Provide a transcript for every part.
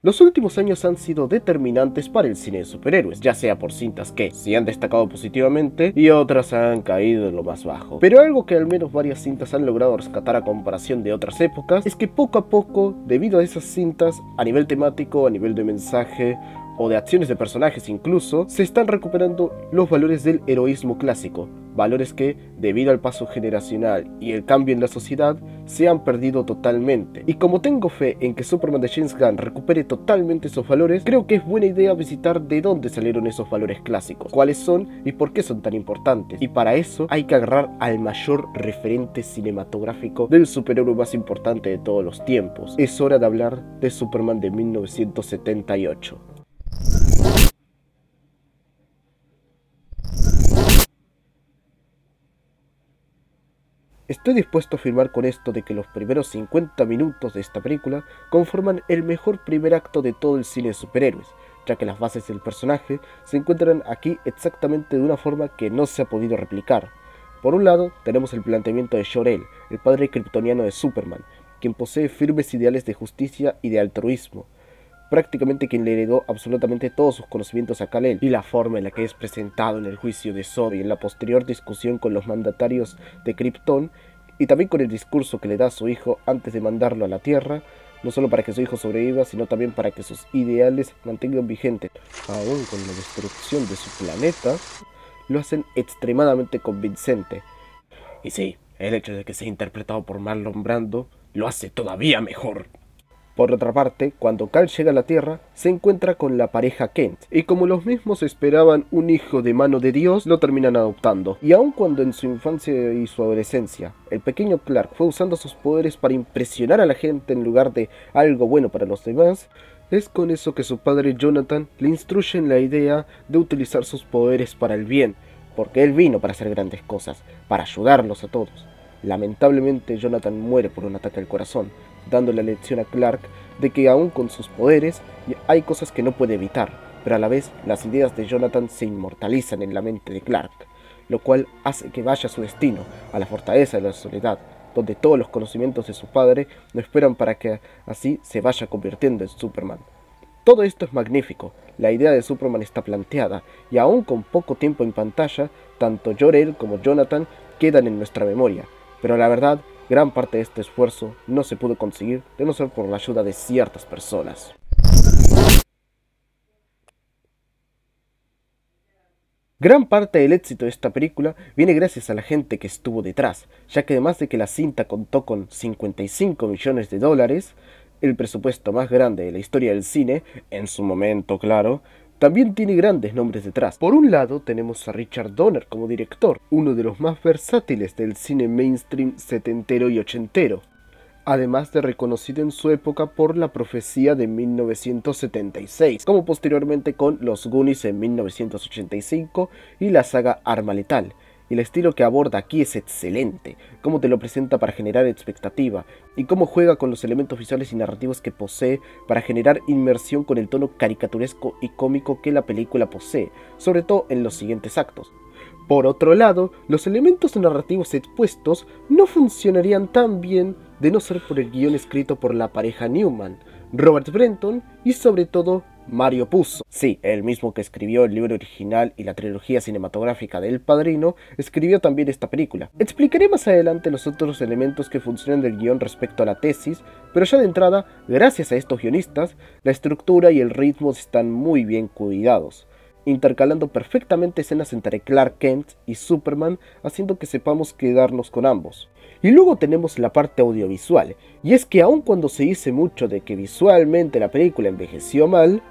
Los últimos años han sido determinantes para el cine de superhéroes, ya sea por cintas que sí han destacado positivamente y otras han caído en lo más bajo. Pero algo que al menos varias cintas han logrado rescatar a comparación de otras épocas es que poco a poco, debido a esas cintas, a nivel temático, a nivel de mensaje o de acciones de personajes incluso, se están recuperando los valores del heroísmo clásico, valores que, debido al paso generacional y el cambio en la sociedad, se han perdido totalmente. Y como tengo fe en que Superman de James Gunn recupere totalmente esos valores, creo que es buena idea visitar de dónde salieron esos valores clásicos, cuáles son y por qué son tan importantes. Y para eso hay que agarrar al mayor referente cinematográfico del superhéroe más importante de todos los tiempos. Es hora de hablar de Superman de 1978. Estoy dispuesto a afirmar con esto de que los primeros 50 minutos de esta película conforman el mejor primer acto de todo el cine de superhéroes, ya que las bases del personaje se encuentran aquí exactamente de una forma que no se ha podido replicar. Por un lado, tenemos el planteamiento de Jor-El, el padre kryptoniano de Superman, quien posee firmes ideales de justicia y de altruismo, prácticamente quien le heredó absolutamente todos sus conocimientos a Kal-El, y la forma en la que es presentado en el juicio de Zod y en la posterior discusión con los mandatarios de Krypton, y también con el discurso que le da a su hijo antes de mandarlo a la Tierra, no solo para que su hijo sobreviva, sino también para que sus ideales mantengan vigentes, aún con la destrucción de su planeta, lo hacen extremadamente convincente. Y sí, el hecho de que sea interpretado por Marlon Brando lo hace todavía mejor. Por otra parte, cuando Kal llega a la Tierra, se encuentra con la pareja Kent, y como los mismos esperaban un hijo de mano de Dios, lo terminan adoptando. Y aun cuando en su infancia y su adolescencia, el pequeño Clark fue usando sus poderes para impresionar a la gente en lugar de algo bueno para los demás, es con eso que su padre Jonathan le instruye en la idea de utilizar sus poderes para el bien, porque él vino para hacer grandes cosas, para ayudarlos a todos. Lamentablemente, Jonathan muere por un ataque al corazón, dando la lección a Clark de que aún con sus poderes hay cosas que no puede evitar, pero a la vez las ideas de Jonathan se inmortalizan en la mente de Clark, lo cual hace que vaya a su destino, a la fortaleza de la soledad, donde todos los conocimientos de su padre lo esperan para que así se vaya convirtiendo en Superman. Todo esto es magnífico, la idea de Superman está planteada, y aún con poco tiempo en pantalla, tanto Jor-El como Jonathan quedan en nuestra memoria, pero la verdad, gran parte de este esfuerzo no se pudo conseguir de no ser por la ayuda de ciertas personas. Gran parte del éxito de esta película viene gracias a la gente que estuvo detrás, ya que además de que la cinta contó con 55 millones de dólares, el presupuesto más grande de la historia del cine, en su momento claro, también tiene grandes nombres detrás. Por un lado tenemos a Richard Donner como director, uno de los más versátiles del cine mainstream setentero y ochentero, además de reconocido en su época por La Profecía de 1976, como posteriormente con Los Goonies en 1985 y la saga Arma Letal. Y el estilo que aborda aquí es excelente, cómo te lo presenta para generar expectativa, y cómo juega con los elementos visuales y narrativos que posee para generar inmersión con el tono caricaturesco y cómico que la película posee, sobre todo en los siguientes actos. Por otro lado, los elementos narrativos expuestos no funcionarían tan bien de no ser por el guión escrito por la pareja Newman, Robert Brenton y sobre todo Mario Puzo. Sí, el mismo que escribió el libro original y la trilogía cinematográfica de El Padrino, escribió también esta película. Explicaré más adelante los otros elementos que funcionan del guión respecto a la tesis, pero ya de entrada, gracias a estos guionistas, la estructura y el ritmo están muy bien cuidados, intercalando perfectamente escenas entre Clark Kent y Superman, haciendo que sepamos quedarnos con ambos. Y luego tenemos la parte audiovisual, y es que aun cuando se dice mucho de que visualmente la película envejeció mal,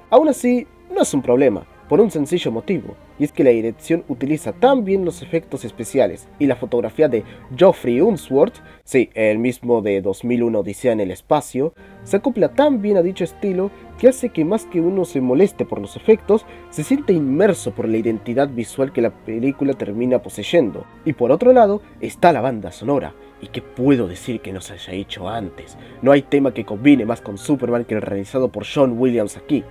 aún así no es un problema, por un sencillo motivo, y es que la dirección utiliza tan bien los efectos especiales y la fotografía de Geoffrey Unsworth, sí, el mismo de 2001 Odisea en el espacio, se acopla tan bien a dicho estilo que hace que más que uno se moleste por los efectos, se siente inmerso por la identidad visual que la película termina poseyendo. Y por otro lado está la banda sonora, y qué puedo decir que no se haya hecho antes, no hay tema que combine más con Superman que el realizado por John Williams aquí.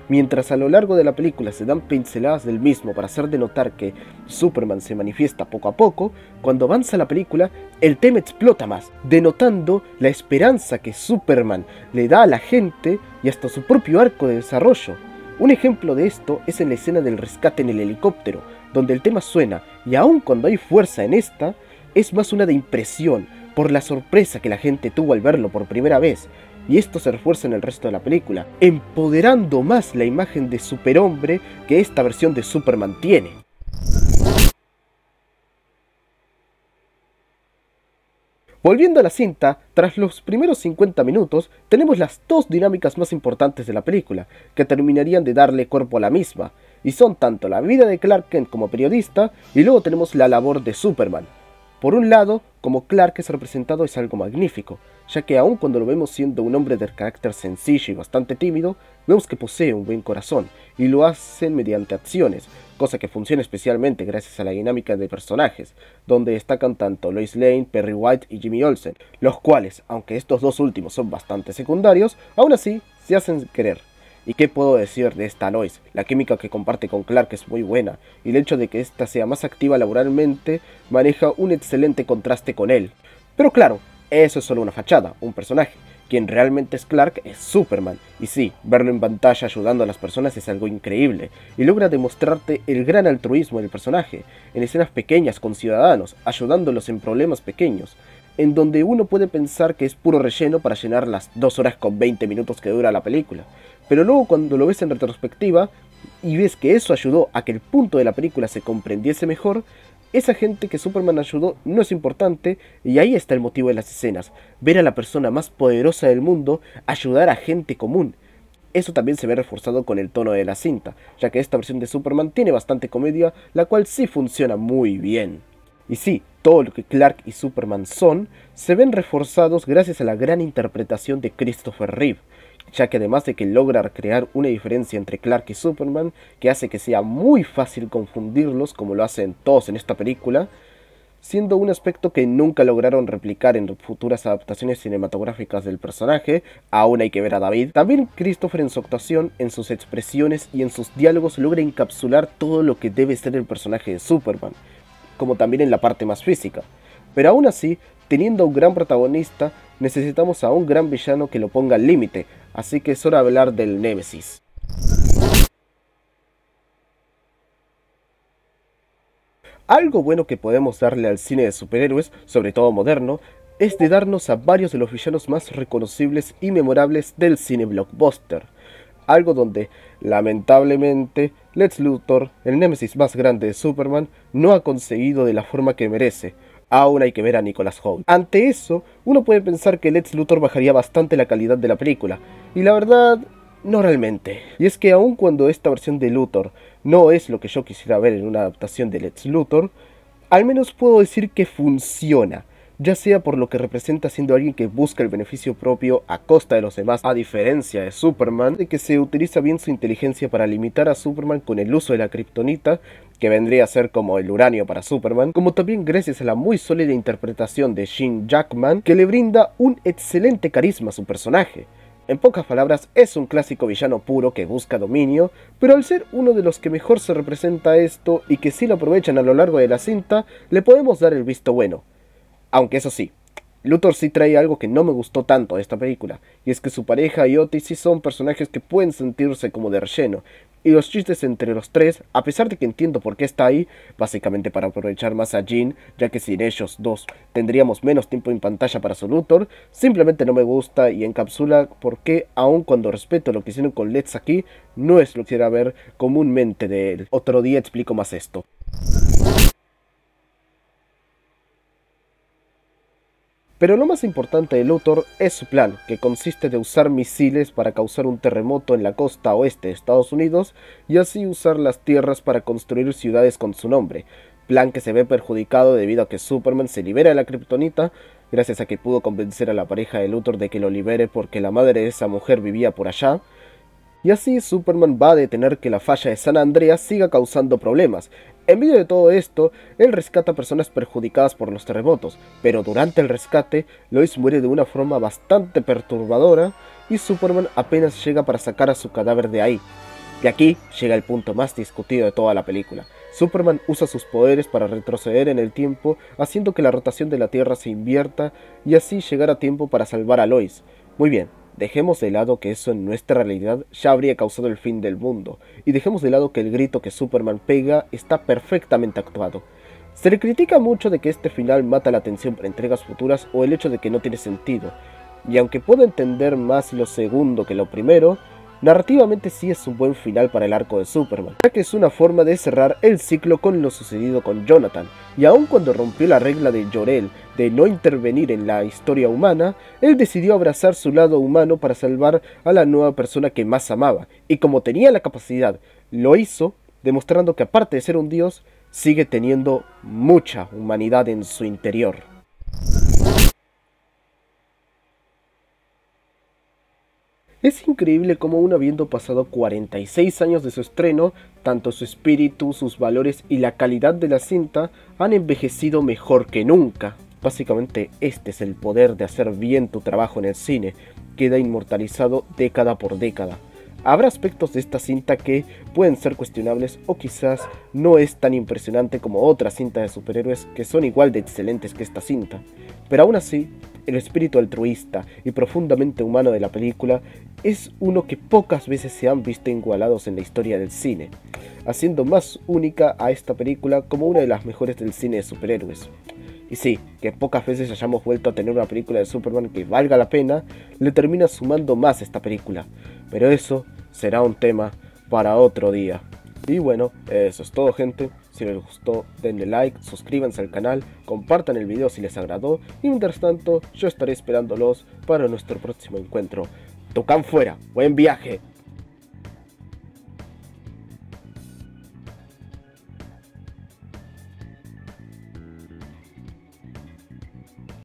Mientras a lo largo de la película se dan pinceladas del mismo para hacer denotar que Superman se manifiesta poco a poco, cuando avanza la película, el tema explota más, denotando la esperanza que Superman le da a la gente y hasta su propio arco de desarrollo. Un ejemplo de esto es en la escena del rescate en el helicóptero, donde el tema suena, y aun cuando hay fuerza en esta, es más una de impresión, por la sorpresa que la gente tuvo al verlo por primera vez, y esto se refuerza en el resto de la película, empoderando más la imagen de superhombre que esta versión de Superman tiene. Volviendo a la cinta, tras los primeros 50 minutos, tenemos las dos dinámicas más importantes de la película, que terminarían de darle cuerpo a la misma, y son tanto la vida de Clark Kent como periodista, y luego tenemos la labor de Superman. Por un lado, como Clark es representado es algo magnífico, ya que aun cuando lo vemos siendo un hombre de carácter sencillo y bastante tímido, vemos que posee un buen corazón, y lo hacen mediante acciones, cosa que funciona especialmente gracias a la dinámica de personajes, donde destacan tanto Lois Lane, Perry White y Jimmy Olsen, los cuales, aunque estos dos últimos son bastante secundarios, aún así se hacen querer. ¿Y qué puedo decir de esta Lois? La química que comparte con Clark es muy buena, y el hecho de que ésta sea más activa laboralmente maneja un excelente contraste con él. Pero claro, eso es solo una fachada, un personaje. Quien realmente es Clark es Superman, y sí, verlo en pantalla ayudando a las personas es algo increíble, y logra demostrarte el gran altruismo del personaje, en escenas pequeñas con ciudadanos, ayudándolos en problemas pequeños, en donde uno puede pensar que es puro relleno para llenar las 2 horas con 20 minutos que dura la película. Pero luego cuando lo ves en retrospectiva y ves que eso ayudó a que el punto de la película se comprendiese mejor, esa gente que Superman ayudó no es importante, y ahí está el motivo de las escenas, ver a la persona más poderosa del mundo ayudar a gente común. Eso también se ve reforzado con el tono de la cinta, ya que esta versión de Superman tiene bastante comedia, la cual sí funciona muy bien. Y sí, todo lo que Clark y Superman son, se ven reforzados gracias a la gran interpretación de Christopher Reeve, ya que además de que logra crear una diferencia entre Clark y Superman, que hace que sea muy fácil confundirlos como lo hacen todos en esta película, siendo un aspecto que nunca lograron replicar en futuras adaptaciones cinematográficas del personaje, aún hay que ver a David. También Christopher en su actuación, en sus expresiones y en sus diálogos logra encapsular todo lo que debe ser el personaje de Superman, como también en la parte más física. Pero aún así, teniendo un gran protagonista, necesitamos a un gran villano que lo ponga al límite, así que es hora de hablar del Némesis. Algo bueno que podemos darle al cine de superhéroes, sobre todo moderno, es de darnos a varios de los villanos más reconocibles y memorables del cine blockbuster. Algo donde, lamentablemente, Lex Luthor, el némesis más grande de Superman, no ha conseguido de la forma que merece. Aún hay que ver a Nicholas Hoult. Ante eso, uno puede pensar que Lex Luthor bajaría bastante la calidad de la película, y la verdad, no realmente. Y es que aun cuando esta versión de Luthor no es lo que yo quisiera ver en una adaptación de Lex Luthor, al menos puedo decir que funciona, ya sea por lo que representa siendo alguien que busca el beneficio propio a costa de los demás, a diferencia de Superman, de que se utiliza bien su inteligencia para limitar a Superman con el uso de la kriptonita, que vendría a ser como el uranio para Superman, como también gracias a la muy sólida interpretación de Gene Jackman, que le brinda un excelente carisma a su personaje. En pocas palabras, es un clásico villano puro que busca dominio, pero al ser uno de los que mejor se representa esto y que sí lo aprovechan a lo largo de la cinta, le podemos dar el visto bueno. Aunque eso sí, Luthor sí trae algo que no me gustó tanto de esta película, y es que su pareja y Otis sí son personajes que pueden sentirse como de relleno, y los chistes entre los tres, a pesar de que entiendo por qué está ahí, básicamente para aprovechar más a Jean, ya que sin ellos dos tendríamos menos tiempo en pantalla para su Luthor, simplemente no me gusta y encapsula por qué, aun cuando respeto lo que hicieron con Lex aquí, no es lo que quisiera ver comúnmente de él. Otro día explico más esto. Pero lo más importante de Luthor es su plan, que consiste de usar misiles para causar un terremoto en la costa oeste de Estados Unidos y así usar las tierras para construir ciudades con su nombre, plan que se ve perjudicado debido a que Superman se libera de la kriptonita gracias a que pudo convencer a la pareja de Luthor de que lo libere porque la madre de esa mujer vivía por allá. Y así Superman va a detener que la falla de San Andreas siga causando problemas. En medio de todo esto, él rescata a personas perjudicadas por los terremotos, pero durante el rescate, Lois muere de una forma bastante perturbadora y Superman apenas llega para sacar a su cadáver de ahí. Y aquí llega el punto más discutido de toda la película. Superman usa sus poderes para retroceder en el tiempo, haciendo que la rotación de la Tierra se invierta y así llegar a tiempo para salvar a Lois. Muy bien, dejemos de lado que eso en nuestra realidad ya habría causado el fin del mundo, y dejemos de lado que el grito que Superman pega está perfectamente actuado. Se le critica mucho de que este final mata la atención para entregas futuras o el hecho de que no tiene sentido, y aunque puedo entender más lo segundo que lo primero, narrativamente sí es un buen final para el arco de Superman, ya que es una forma de cerrar el ciclo con lo sucedido con Jonathan, y aun cuando rompió la regla de Jor-El de no intervenir en la historia humana, él decidió abrazar su lado humano para salvar a la nueva persona que más amaba, y como tenía la capacidad, lo hizo, demostrando que aparte de ser un dios, sigue teniendo mucha humanidad en su interior. Es increíble cómo aún habiendo pasado 46 años de su estreno, tanto su espíritu, sus valores y la calidad de la cinta han envejecido mejor que nunca. Básicamente este es el poder de hacer bien tu trabajo en el cine, queda inmortalizado década por década. Habrá aspectos de esta cinta que pueden ser cuestionables o quizás no es tan impresionante como otras cintas de superhéroes que son igual de excelentes que esta cinta, pero aún así, el espíritu altruista y profundamente humano de la película es uno que pocas veces se han visto igualados en la historia del cine, haciendo más única a esta película como una de las mejores del cine de superhéroes. Y sí, que pocas veces hayamos vuelto a tener una película de Superman que valga la pena, le termina sumando más a esta película, pero eso será un tema para otro día. Y bueno, eso es todo, gente. Si les gustó, denle like, suscríbanse al canal, compartan el video si les agradó y mientras tanto yo estaré esperándolos para nuestro próximo encuentro. Tucán fuera, buen viaje.